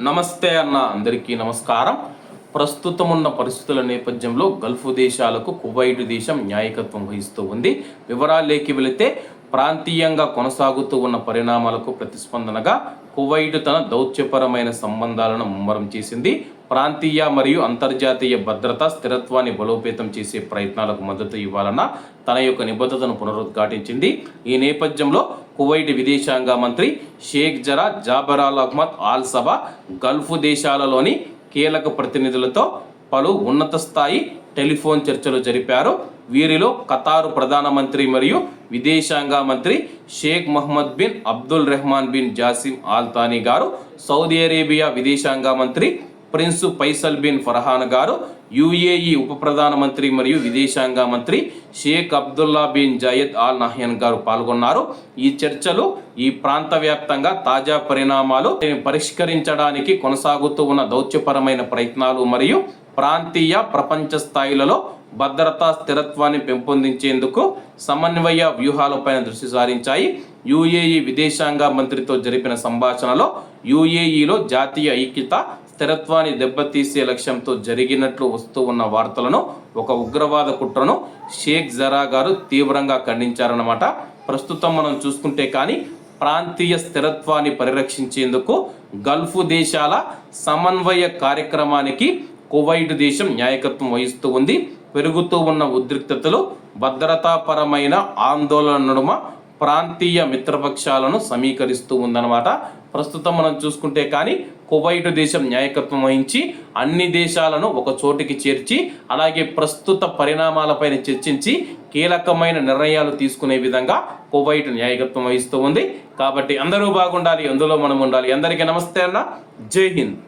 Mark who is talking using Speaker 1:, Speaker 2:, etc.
Speaker 1: నమస్తే అన్న అందరికీ నమస్కారం. ప్రస్తుతం ఉన్న పరిస్థితుల నేపథ్యంలో గల్ఫ్ దేశాలకు కువైట్ దేశం న్యాయకత్వం వహిస్తూ ఉంది. వివరాల్లోకి వెళితే ప్రాంతీయంగా కొనసాగుతూ ఉన్న పరిణామాలకు ప్రతిస్పందనగా కువైట్ తన దౌత్యపరమైన సంబంధాలను ముమ్మరం చేసింది. ప్రాంతీయ మరియు అంతర్జాతీయ భద్రత స్థిరత్వాన్ని బలోపేతం చేసే ప్రయత్నాలకు మద్దతు ఇవ్వాలన్న తన యొక్క నిబద్ధతను పునరుద్ఘాటించింది. ఈ నేపథ్యంలో కువైట్ విదేశాంగ మంత్రి Sheikh Jaber Al Ahmad Al Sabah Gulf దేశాలలోని కీలక ప్రతినిధులతో పలు ఉన్నత స్థాయి టెలిఫోన్ చర్చలు జరిపారు. వీరిలో ఖతారు ప్రధానమంత్రి మరియు విదేశాంగ మంత్రి Sheikh Mohammed bin Abdul Rahman bin Jassim Al Thani గారు, సౌదీ అరేబియా విదేశాంగ మంత్రి ప్రిన్స్ ఫైసల్ బిన్ ఫర్హాన్ గారు, యుఏఈ ఉప ప్రధానమంత్రి మరియు విదేశాంగ మంత్రి Sheikh Abdullah bin Zayed Al Nahyan గారు పాల్గొన్నారు. ఈ చర్చలు ఈ ప్రాంత వ్యాప్తంగా తాజా పరిణామాలు పరిష్కరించడానికి కొనసాగుతూ ఉన్న దౌత్యపరమైన ప్రయత్నాలు మరియు ప్రాంతీయ ప్రపంచ స్థాయిలలో భద్రతా స్థిరత్వాన్ని పెంపొందించేందుకు సమన్వయ వ్యూహాలపైన దృష్టి సారించాయి. యుఏఈ విదేశాంగ మంత్రితో జరిపిన సంభాషణలో యుఏఈలో జాతీయ ఐక్యత స్థిరత్వాన్ని దెబ్బతీసే లక్ష్యంతో జరిగినట్లు వస్తూ ఉన్న వార్తలను, ఒక ఉగ్రవాద కుట్రను షేక్ జరా గారు తీవ్రంగా ఖండించారన్నమాట. ప్రస్తుతం మనం చూసుకుంటే కానీ ప్రాంతీయ స్థిరత్వాన్ని పరిరక్షించేందుకు గల్ఫ్ దేశాల సమన్వయ కార్యక్రమానికి కువైట్ దేశం నాయకత్వం వహిస్తూ ఉంది. పెరుగుతూ ఉన్న ఉద్రిక్తతలు, భద్రతాపరమైన ఆందోళన నడుమ ప్రాంతీయ మిత్రపక్షాలను సమీకరిస్తూ ఉందన్నమాట. ప్రస్తుతం మనం చూసుకుంటే కానీ కువైట్ దేశం నాయకత్వం వహించి అన్ని దేశాలను ఒక చోటికి చేర్చి అలాగే ప్రస్తుత పరిణామాలపైన చర్చించి కీలకమైన నిర్ణయాలు తీసుకునే విధంగా కువైట్ నాయకత్వం వహిస్తూ ఉంది. కాబట్టి అందరూ బాగుండాలి, అందులో మనం ఉండాలి. అందరికీ నమస్తే అన్న, జై హింద్.